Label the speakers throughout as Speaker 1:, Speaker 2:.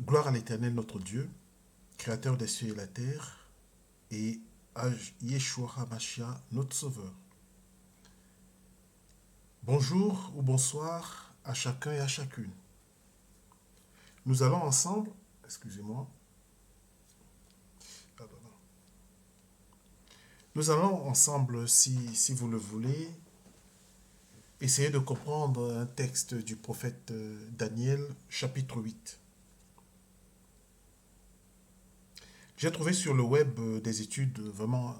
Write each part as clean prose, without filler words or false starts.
Speaker 1: Gloire à l'Éternel notre Dieu, Créateur des cieux et de la terre, et à Yeshua HaMashiach, notre Sauveur. Bonjour ou bonsoir à chacun et à chacune. Nous allons ensemble, excusez-moi, nous allons ensemble, si vous le voulez, essayer de comprendre un texte du prophète Daniel, chapitre 8. J'ai trouvé sur le web des études vraiment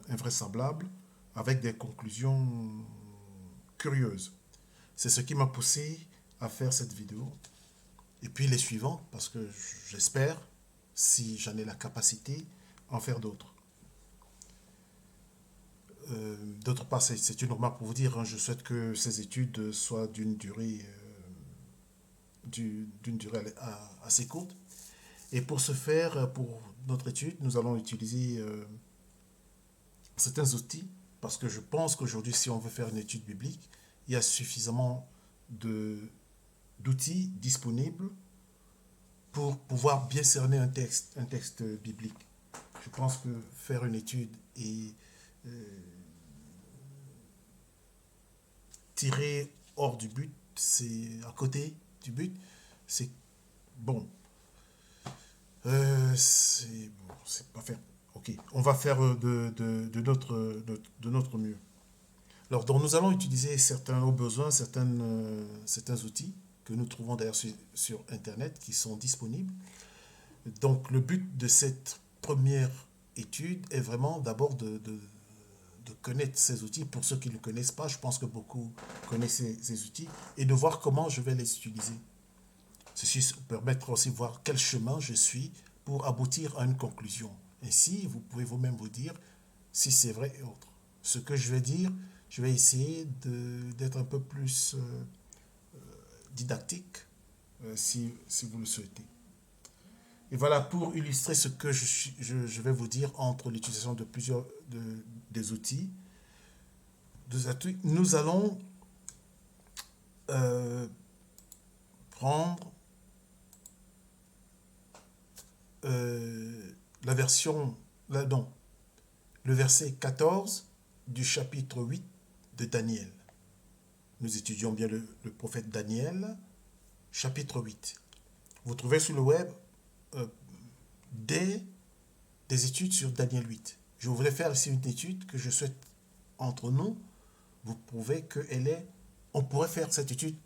Speaker 1: invraisemblables avec des conclusions curieuses. C'est ce qui m'a poussé à faire cette vidéo. Et puis les suivantes, parce que j'espère, si j'en ai la capacité, en faire d'autres. D'autre part, c'est une remarque pour vous dire, hein, je souhaite que ces études soient d'une durée assez courte. Et pour ce faire, pour notre étude, nous allons utiliser certains outils, parce que je pense qu'aujourd'hui, si on veut faire une étude biblique, il y a suffisamment d'outils disponibles pour pouvoir bien cerner un texte biblique. Je pense que faire une étude et tirer hors du but, c'est à côté du but, c'est bon. C'est pas faire. Ok, on va faire de notre mieux. Alors, donc, nous allons utiliser au besoin certains outils que nous trouvons d'ailleurs sur Internet qui sont disponibles. Donc, le but de cette première étude est vraiment d'abord de connaître ces outils. Pour ceux qui ne connaissent pas, je pense que beaucoup connaissent ces outils, et de voir comment je vais les utiliser. Ceci permettra aussi de voir quel chemin je suis pour aboutir à une conclusion. Ainsi, vous pouvez vous-même vous dire si c'est vrai et autre. Ce que je vais dire, je vais essayer d'être un peu plus didactique, si vous le souhaitez. Et voilà, pour illustrer ce que je vais vous dire entre l'utilisation de des outils, nous allons prendre la version, non, le verset 14 du chapitre 8 de Daniel. Nous étudions bien le prophète Daniel, chapitre 8. Vous trouvez sur le web euh, des études sur Daniel 8. Je voudrais faire ici une étude que je souhaite entre nous. Vous prouvez on pourrait faire cette étude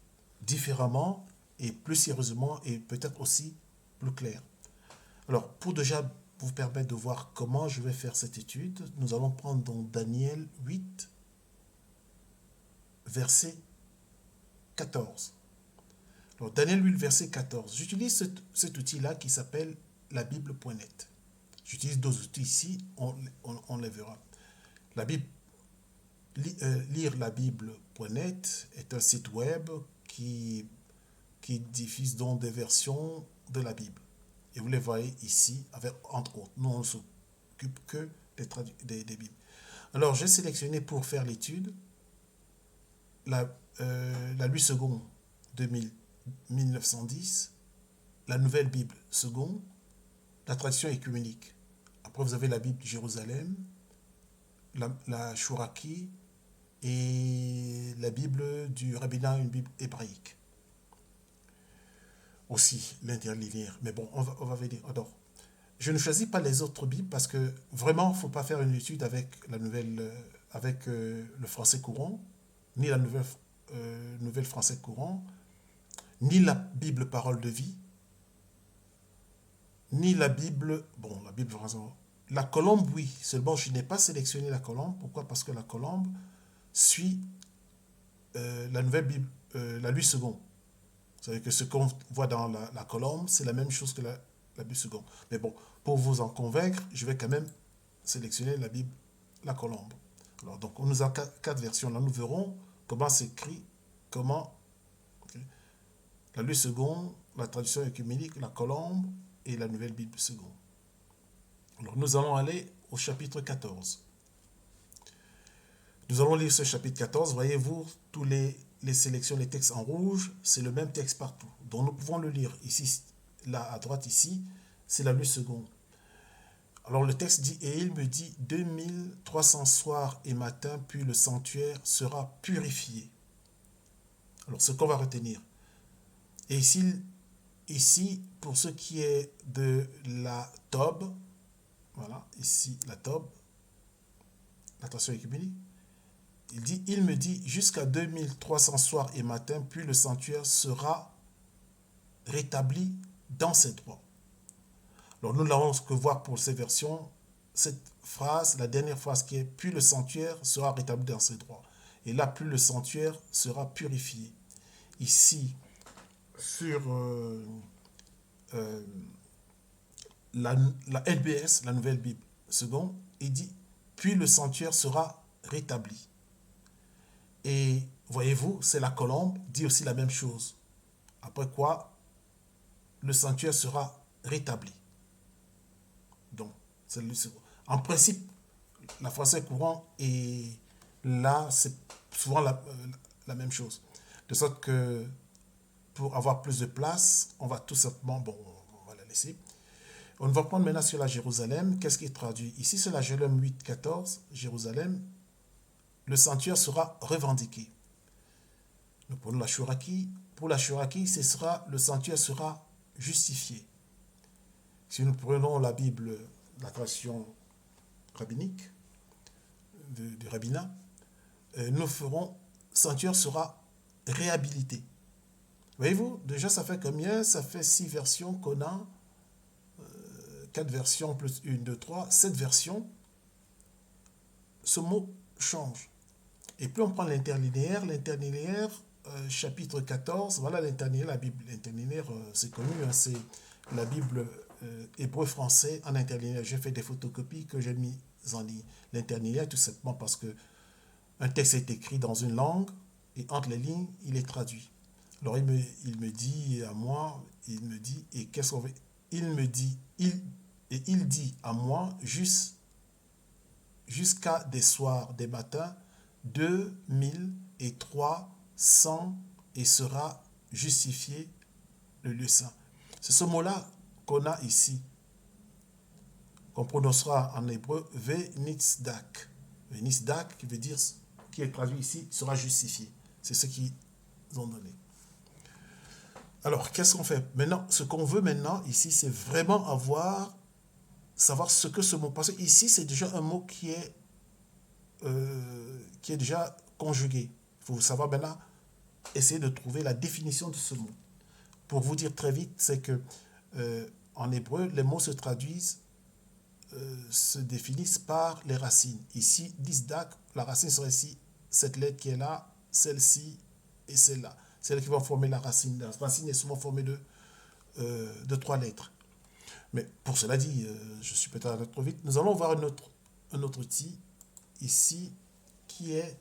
Speaker 1: différemment et plus sérieusement et peut-être aussi plus clair. Alors, pour déjà vous permettre de voir comment je vais faire cette étude, nous allons prendre donc Daniel 8, verset 14. Alors, Daniel 8, verset 14. J'utilise cet outil-là qui s'appelle la Bible.net. J'utilise d'autres outils ici, on les verra. La Bible, lire la Bible.net est un site web qui diffuse donc des versions de la Bible. Et vous les voyez ici, avec, entre autres. Nous, on ne s'occupe que des Bibles. Alors, j'ai sélectionné pour faire l'étude la Louis II de 1910, la Nouvelle Bible seconde, la tradition écuménique. Après, vous avez la Bible de Jérusalem, la Chouraki et la Bible du rabbinat, une Bible hébraïque. Aussi, l'interlinéaire. Mais bon, on va venir. Alors, je ne choisis pas les autres Bibles parce que vraiment, il ne faut pas faire une étude avec le français courant, ni la nouvelle français courant, ni la Bible parole de vie, ni la Bible, bon, la Bible française, la colombe, oui, seulement je n'ai pas sélectionné la colombe. Pourquoi? Parce que la colombe suit la nouvelle Bible, la Louis II. Vous savez que ce qu'on voit dans la colombe, c'est la même chose que la Bible seconde. Mais bon, pour vous en convaincre, je vais quand même sélectionner la Bible, la colombe. Alors, donc, on nous a quatre versions. Là, nous verrons comment c'est écrit, comment okay, la Louis seconde, la traduction écuménique, la colombe et la nouvelle Bible seconde. Alors, nous allons aller au chapitre 14. Nous allons lire ce chapitre 14. Voyez-vous, les sélections, les textes en rouge, c'est le même texte partout. Donc nous pouvons le lire ici là à droite ici, c'est la nuit seconde. Alors le texte dit, et il me dit, 2300 soirs et matins, puis le sanctuaire sera purifié. Alors ce qu'on va retenir. Et ici, pour ce qui est de la Tob, voilà, ici la Tob, la traduction œcuménique, il me dit, jusqu'à 2300 soirs et matins, puis le sanctuaire sera rétabli dans ses droits. Alors nous n'avons que voir pour ces versions, cette phrase, la dernière phrase qui est, puis le sanctuaire sera rétabli dans ses droits. Et là, plus le sanctuaire sera purifié. Ici, sur la LBS, la Nouvelle Bible seconde, il dit, puis le sanctuaire sera rétabli. Et voyez-vous, c'est la colombe, dit aussi la même chose. Après quoi, le sanctuaire sera rétabli. Donc, c'est le second. En principe, la français courant et là, c'est souvent la même chose. De sorte que pour avoir plus de place, on va tout simplement, bon, on va la laisser. On va prendre maintenant sur la Jérusalem. Qu'est-ce qui est traduit? Ici, c'est la Jérusalem 8, 14, Jérusalem. Le sanctuaire sera revendiqué. Nous prenons la Shuraki. Pour la Shuraki, le sanctuaire sera justifié. Si nous prenons la Bible, la tradition rabbinique, du rabbinat, nous ferons, sanctuaire sera réhabilité. Voyez-vous, déjà ça fait combien? Ça fait 6 versions qu'on a, 4 versions plus 1, 2, 3, 7 versions. Ce mot change. Et puis on prend l'interlinéaire, chapitre 14, voilà l'interlinéaire, la Bible interlinéaire, c'est connu, hein, c'est la Bible hébreu-français en interlinéaire. J'ai fait des photocopies que j'ai mis en ligne. L'interlinéaire, tout simplement parce que un texte est écrit dans une langue et entre les lignes, il est traduit. Alors il me dit à moi, il me dit, et qu'est-ce qu'on veut? Il me dit, il dit à moi jusqu'à des soirs, des matins, 2300 et sera justifié le lieu saint. C'est ce mot-là qu'on a ici, qu'on prononcera en hébreu Venitzdak. Venitzdak, qui veut dire, qui est traduit ici, sera justifié. C'est ce qu'ils ont donné. Alors, qu'est-ce qu'on fait? Maintenant, ce qu'on veut maintenant, ici, c'est vraiment savoir ce que ce mot... Parce que ici, c'est déjà un mot qui est déjà conjugué. Il faut savoir maintenant essayer de trouver la définition de ce mot. Pour vous dire très vite, c'est que en hébreu, les mots se traduisent, se définissent par les racines. Ici, disdak, la racine serait ici, cette lettre qui est là, celle-ci et celle-là. C'est elles qui vont former la racine. La racine est souvent formée de 3 lettres. Mais pour cela dit, je suis peut-être allé trop vite. Nous allons voir un autre outil ici qui est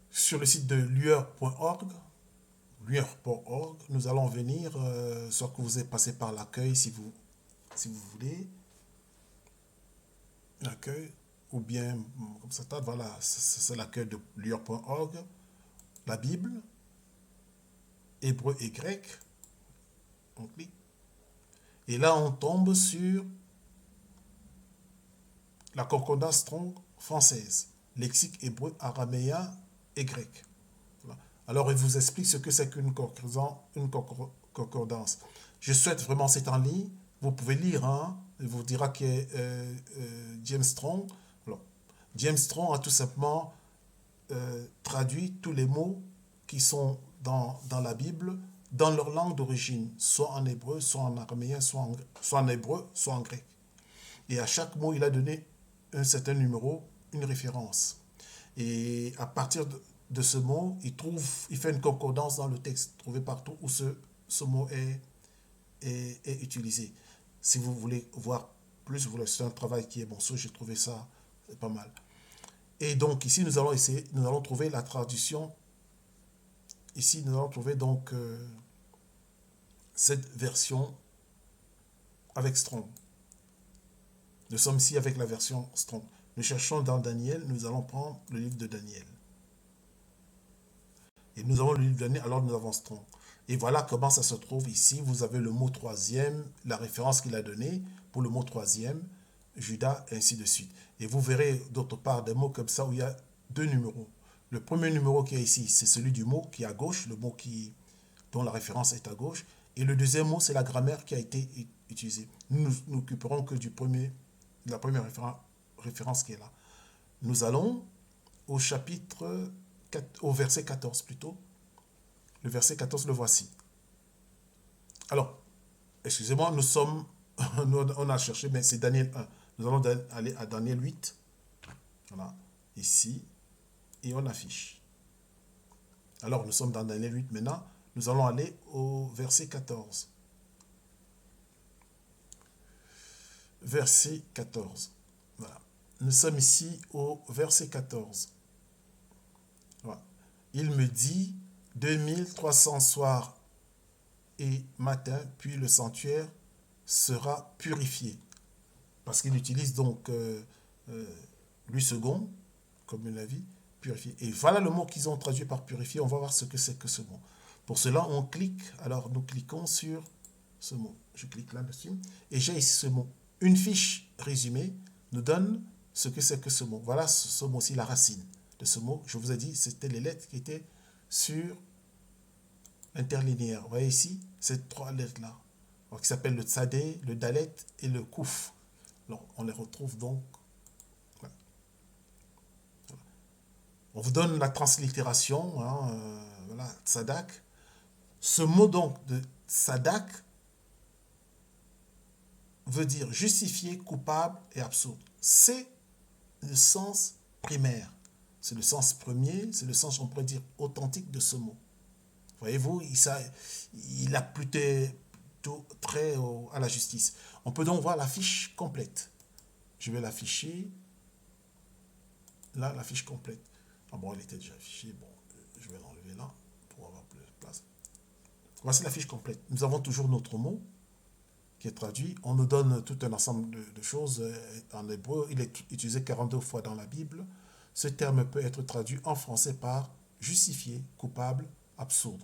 Speaker 1: sur le site de lueur.org. Lueur.org. Nous allons venir, soit que vous êtes passé par l'accueil si vous voulez. L'accueil. Ou bien, comme ça, voilà, c'est l'accueil de lueur.org, la Bible, hébreu et grec. On clique. Et là, on tombe sur la concordance Strong française, lexique hébreu, araméen et grec. Voilà. Alors, il vous explique ce que c'est qu'une concordance. Je souhaite vraiment, c'est en ligne. Vous pouvez lire, hein. Il vous dira que James Strong. James Strong a tout simplement traduit tous les mots qui sont dans la Bible dans leur langue d'origine, soit en hébreu, soit en araméen, soit en hébreu, soit en grec. Et à chaque mot, il a donné un certain numéro, une référence. Et à partir de ce mot, il fait une concordance dans le texte, trouvé partout où ce mot est utilisé. Si vous voulez voir plus, c'est un travail qui est bon, j'ai trouvé ça pas mal. Et donc ici, nous allons trouver la traduction. Ici, nous allons trouver donc cette version avec Strong. Nous sommes ici avec la version Strong. Nous cherchons dans Daniel, nous allons prendre le livre de Daniel. Et nous allons lui donner, alors nous avancerons. Et voilà comment ça se trouve ici. Vous avez le mot troisième, la référence qu'il a donnée pour le mot troisième, Judas, et ainsi de suite. Et vous verrez d'autre part des mots comme ça où il y a deux numéros. Le premier numéro qui est ici, c'est celui du mot qui est à gauche, le mot dont la référence est à gauche. Et le deuxième mot, c'est la grammaire qui a été utilisée. Nous nous occuperons que de la première référence qui est là. Nous allons au chapitre 4, au verset 14 plutôt. Le verset 14, le voici. Alors, excusez-moi, on a cherché, mais c'est Daniel 1. Nous allons aller à Daniel 8. Voilà, ici, et on affiche. Alors, nous sommes dans Daniel 8 maintenant. Nous allons aller au verset 14. Verset 14. Voilà. Nous sommes ici au verset 14. Voilà. Il me dit 2300 soirs et matin, puis le sanctuaire sera purifié. Parce qu'il utilise donc lui second, comme on l'a vu, purifié. Et voilà le mot qu'ils ont traduit par purifié. On va voir ce que c'est que ce mot. Pour cela, on clique. Alors, nous cliquons sur ce mot. Je clique là-dessus. Et j'ai ici ce mot. Une fiche résumée nous donne ce que c'est que ce mot. Voilà ce mot-ci, la racine de ce mot. Je vous ai dit, c'était les lettres qui étaient sur l'interlinéaire. Vous voyez ici, ces trois lettres-là, qui s'appellent le tsadé, le dalet et le kouf. Alors, on les retrouve donc. Voilà. On vous donne la translittération, voilà, tsadak. Ce mot donc de tsadak veut dire justifié, coupable et absurde. C'est le sens primaire. C'est le sens premier, c'est le sens, on pourrait dire, authentique de ce mot. Voyez-vous, il a plutôt trait à la justice. On peut donc voir la fiche complète. Je vais l'afficher. Là, la fiche complète. Ah bon, elle était déjà affichée. Bon, je vais l'enlever là pour avoir plus de place. Voici la fiche complète. Nous avons toujours notre mot qui est traduit. On nous donne tout un ensemble de choses en hébreu. Il est utilisé 42 fois dans la Bible. Ce terme peut être traduit en français par justifié, coupable, absurde.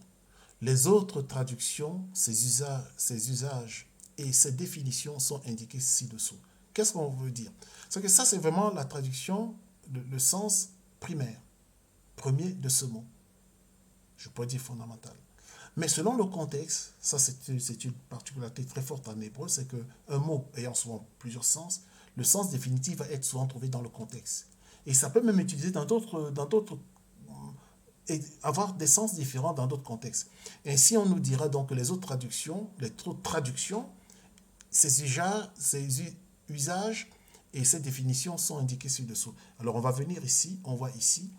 Speaker 1: Les autres traductions, ces usages et ces définitions sont indiquées ci-dessous. Qu'est-ce qu'on veut dire? C'est que ça, c'est vraiment la traduction, le sens primaire, premier de ce mot. Je pourrais dire fondamental. Mais selon le contexte, ça c'est une particularité très forte en hébreu, c'est qu'un mot ayant souvent plusieurs sens, le sens définitif va être souvent trouvé dans le contexte. Et ça peut même être utilisé dans d'autres et avoir des sens différents dans d'autres contextes. Ainsi, on nous dira donc que les autres traductions, ces usages et ces définitions sont indiquées ci-dessous. Alors, on va venir ici, on voit ici,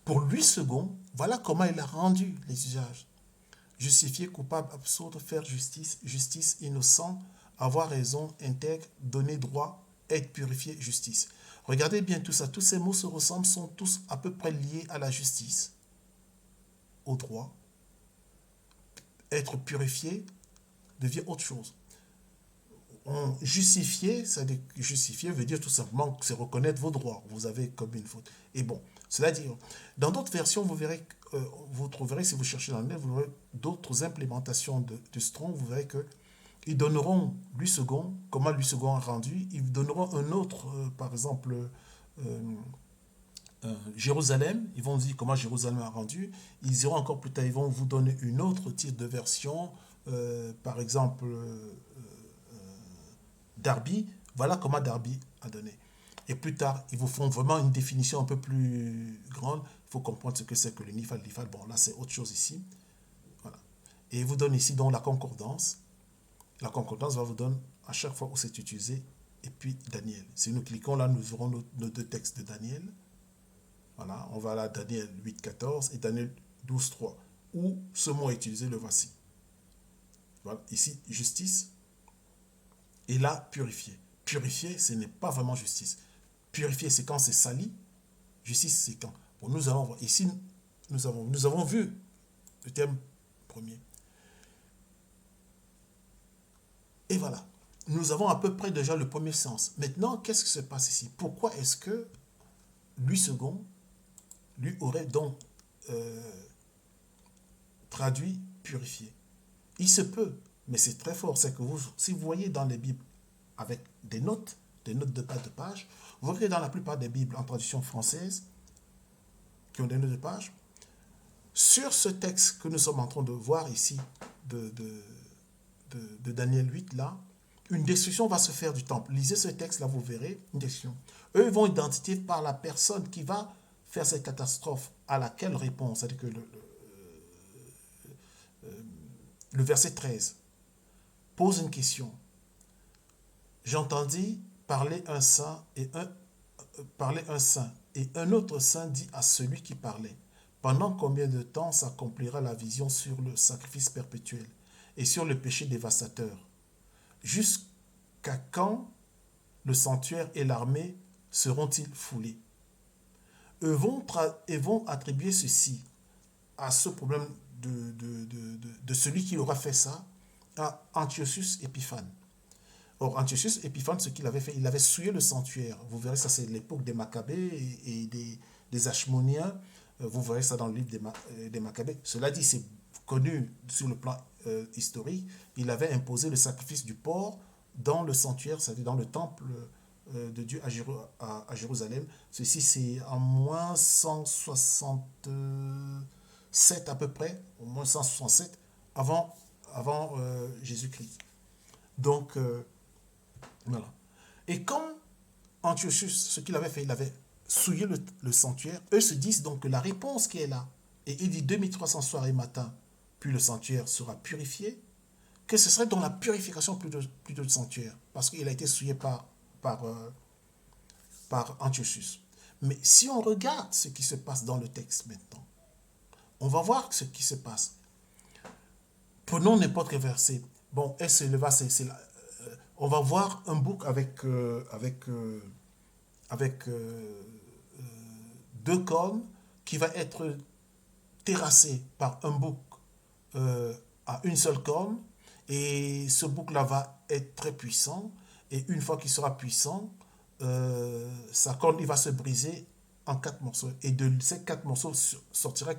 Speaker 1: pour lui second, voilà comment il a rendu les usages. Justifier, coupable, absurde, faire justice, justice, innocent, avoir raison, intègre, donner droit, être purifié, justice. Regardez bien tout ça, tous ces mots se ressemblent, sont tous à peu près liés à la justice, au droit. Être purifié devient autre chose. Justifier, justifier veut dire tout simplement que c'est reconnaître vos droits. Vous avez commis une faute. Et bon, cela dit, dans d'autres versions, vous trouverez, si vous cherchez dans le net, vous verrez d'autres implémentations de Strong, vous verrez qu'ils donneront lui second, comment lui second a rendu, ils donneront un autre, par exemple, Jérusalem, ils vont dire comment Jérusalem a rendu, ils iront encore plus tard, ils vont vous donner une autre titre de version, par exemple, Darby, voilà comment Darby a donné. Et plus tard, ils vous font vraiment une définition un peu plus grande. Il faut comprendre ce que c'est que le nifal. Bon, là, c'est autre chose ici. Voilà. Et ils vous donnent ici donc la concordance. La concordance va vous donner à chaque fois où c'est utilisé. Et puis Daniel. Si nous cliquons là, nous aurons nos deux textes de Daniel. Voilà, on va là Daniel 8.14 et Daniel 12.3. Où ce mot est utilisé, le voici. Voilà, ici, justice. Et là, purifier. Purifier, ce n'est pas vraiment justice. Purifier, c'est quand c'est sali. Justice, c'est quand. Bon, nous allons voir. Ici, nous avons vu le terme premier. Et voilà. Nous avons à peu près déjà le premier sens. Maintenant, qu'est-ce qui se passe ici? Pourquoi est-ce que lui second, lui aurait donc traduit purifié. Il se peut, mais c'est très fort, c'est que si vous voyez dans les Bibles avec des notes de bas de page, vous verrez dans la plupart des Bibles en traduction française, qui ont des notes de page, sur ce texte que nous sommes en train de voir ici, de Daniel 8, là, une description va se faire du temple. Lisez ce texte, là, vous verrez une description. Eux vont identifier par la personne qui va faire cette catastrophe à laquelle répond, c'est-à-dire que le verset 13 pose une question. J'entendis parler un saint et un autre saint dit à celui qui parlait, pendant combien de temps s'accomplira la vision sur le sacrifice perpétuel et sur le péché dévastateur? Jusqu'à quand le sanctuaire et l'armée seront-ils foulés? Eux vont attribuer ceci à ce problème de celui qui aura fait ça, à Antiochus Épiphane. Or, Antiochus Épiphane, ce qu'il avait fait, il avait souillé le sanctuaire. Vous verrez, ça c'est l'époque des Maccabées et des Hachmoniens. Vous verrez ça dans le livre des Maccabées. Cela dit, c'est connu sur le plan historique. Il avait imposé le sacrifice du porc dans le sanctuaire, c'est-à-dire dans le temple de Dieu à Jérusalem. Ceci, c'est en moins 167 à peu près, au moins 167, avant Jésus-Christ. Donc, voilà. Et comme Antiochus, ce qu'il avait fait, il avait souillé le sanctuaire, eux se disent donc que la réponse qui est là, et il dit 2300 soirs et matin, puis le sanctuaire sera purifié, que ce serait dans la purification plutôt du sanctuaire, parce qu'il a été souillé par Antiochus. Mais si on regarde ce qui se passe dans le texte maintenant, on va voir ce qui se passe. Prenons n'importe quel verset. Bon, elle se leva, on va voir un bouc avec deux cornes qui va être terrassé par un bouc à une seule corne. Et ce bouc-là va être très puissant. Et une fois qu'il sera puissant, sa corne, il va se briser en 4 morceaux. Et de ces 4 morceaux sortira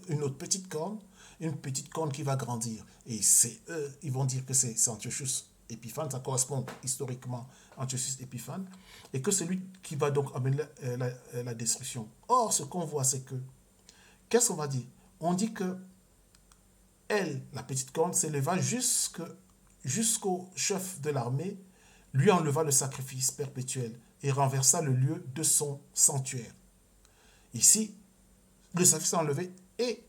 Speaker 1: une autre petite corne, une petite corne qui va grandir. Et c'est eux, ils vont dire que c'est Antiochus Épiphane, ça correspond historiquement à Antiochus Épiphane, et que c'est lui qui va donc amener la destruction. Or, ce qu'on voit, c'est que, qu'est-ce qu'on va dire? On dit que elle, la petite corne, s'éleva jusqu'au chef de l'armée, lui enleva le sacrifice perpétuel et renversa le lieu de son sanctuaire. Ici, le sacrifice est enlevé et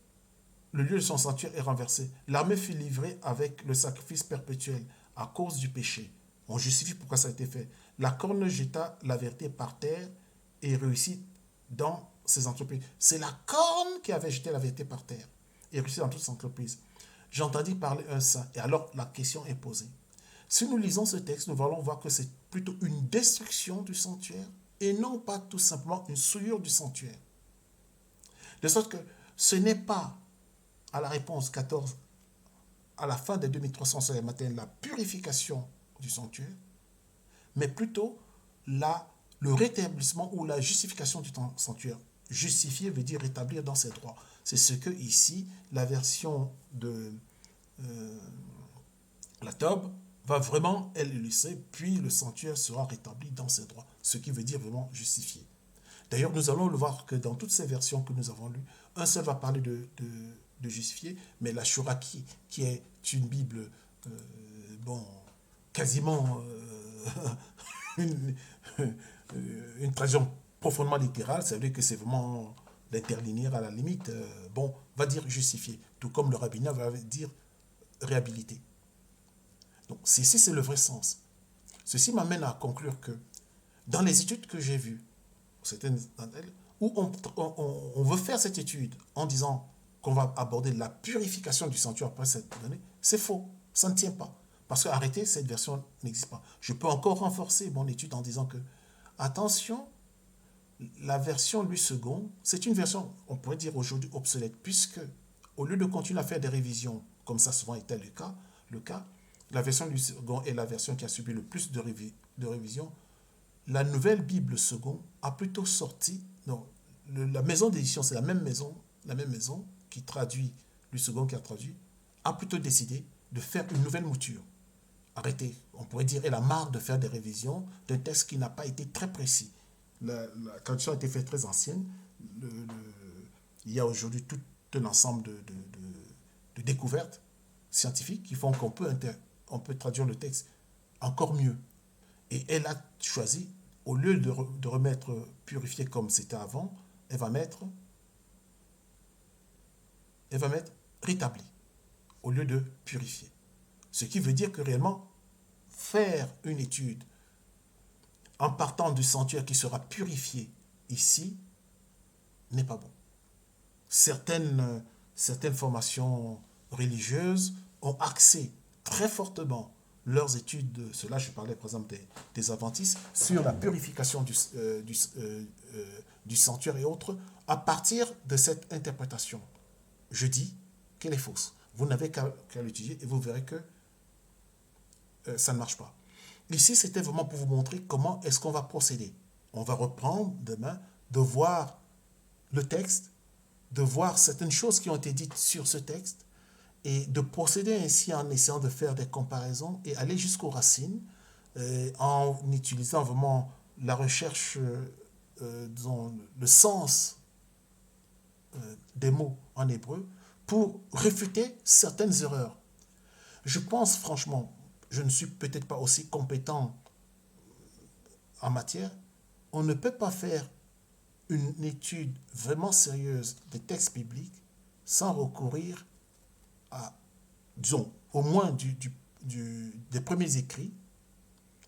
Speaker 1: le lieu de son sanctuaire est renversé. L'armée fut livrée avec le sacrifice perpétuel à cause du péché. On justifie pourquoi ça a été fait. La corne jeta la vérité par terre et réussit dans ses entreprises. C'est la corne qui avait jeté la vérité par terre et réussit dans toutes ses entreprises. J'entendis parler un saint. Et alors, la question est posée. Si nous lisons ce texte, nous allons voir que c'est plutôt une destruction du sanctuaire et non pas tout simplement une souillure du sanctuaire. De sorte que ce n'est pas à la réponse 14, à la fin des 2300 soirs et matin, la purification du sanctuaire, mais plutôt le rétablissement ou la justification du sanctuaire. Justifier veut dire rétablir dans ses droits. C'est ce que ici, la version de la Tob va vraiment, elle, illustrer, puis le sanctuaire sera rétabli dans ses droits, ce qui veut dire vraiment justifier. D'ailleurs, nous allons le voir que dans toutes ces versions que nous avons lues, un seul va parler de justifier, mais la Shuraki, qui est une Bible, quasiment une traduction profondément littérale, ça veut dire que c'est vraiment l'interlinéaire à la limite, va dire justifier, tout comme le rabbinat va dire réhabiliter. Donc, ceci, c'est le vrai sens. Ceci m'amène à conclure que dans les études que j'ai vues, certaines d'entre elles, où on veut faire cette étude en disant qu'on va aborder la purification du sanctuaire après cette donnée, c'est faux, ça ne tient pas. Parce qu'arrêtez, cette version n'existe pas. Je peux encore renforcer mon étude en disant que, attention, la version Louis II, c'est une version, on pourrait dire aujourd'hui obsolète, puisque au lieu de continuer à faire des révisions, comme ça souvent était le cas, la version Louis II est la version qui a subi le plus de révisions. La nouvelle Bible II a plutôt sorti, non, la maison d'édition, c'est la même maison qui traduit Louis II qui a traduit, a plutôt décidé de faire une nouvelle mouture. Arrêtez, on pourrait dire, elle a marre de faire des révisions d'un texte qui n'a pas été très précis. La traduction a été faite très ancienne. Il y a aujourd'hui tout un ensemble de découvertes scientifiques qui font qu'on peut traduire le texte encore mieux. Et elle a choisi, au lieu de remettre purifié comme c'était avant, elle va mettre rétabli au lieu de purifier. Ce qui veut dire que réellement, faire une étude en partant du sanctuaire qui sera purifié ici n'est pas bon. Certaines formations religieuses ont axé très fortement leurs études, cela je parlais par exemple des adventistes, sur la purification du sanctuaire et autres, à partir de cette interprétation. Je dis qu'elle est fausse. Vous n'avez qu'à l'étudier et vous verrez que ça ne marche pas. Ici, c'était vraiment pour vous montrer comment est-ce qu'on va procéder. On va reprendre demain de voir le texte, de voir certaines choses qui ont été dites sur ce texte et de procéder ainsi en essayant de faire des comparaisons et aller jusqu'aux racines en utilisant vraiment la recherche, disons, le sens des mots en hébreu pour réfuter certaines erreurs. Je pense franchement, je ne suis peut-être pas aussi compétent en matière, on ne peut pas faire une étude vraiment sérieuse des textes bibliques sans recourir à, disons, au moins des premiers écrits,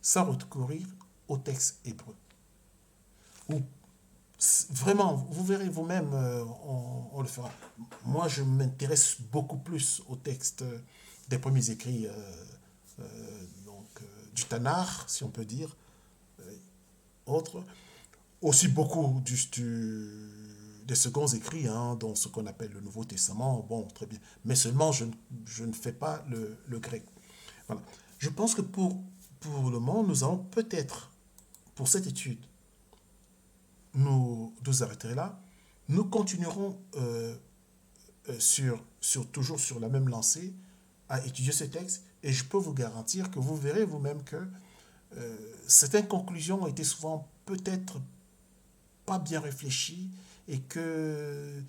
Speaker 1: sans recourir au texte hébreu. Ou vraiment, vous verrez vous-même, on le fera. Moi, je m'intéresse beaucoup plus au texte des premiers écrits du Tanakh, si on peut dire, autres. Aussi beaucoup des seconds écrits, dont ce qu'on appelle le Nouveau Testament. Bon, très bien. Mais seulement, je ne fais pas le grec. Voilà. Je pense que pour le moment, nous allons peut-être, pour cette étude, nous arrêter là. Nous continuerons toujours sur la même lancée à étudier ce texte et je peux vous garantir que vous verrez vous-même que certaines conclusions ont été souvent peut-être pas bien réfléchies et que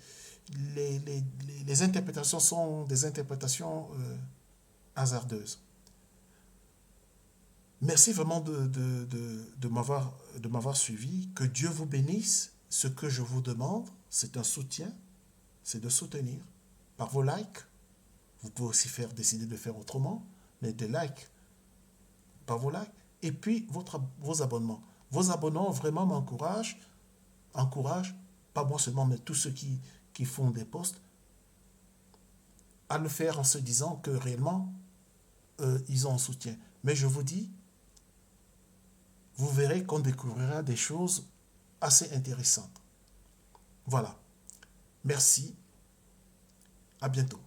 Speaker 1: les interprétations sont des interprétations hasardeuses. Merci vraiment de m'avoir suivi. Que Dieu vous bénisse. Ce que je vous demande, c'est un soutien, c'est de soutenir par vos likes. Vous pouvez aussi décider de faire autrement, mais des likes par vos likes. Et puis vos abonnements. Vos abonnements vraiment m'encouragent, pas moi seulement, mais tous ceux qui font des posts, à le faire en se disant que réellement, ils ont un soutien. Mais je vous dis, vous verrez qu'on découvrira des choses assez intéressantes. Voilà. Merci. À bientôt.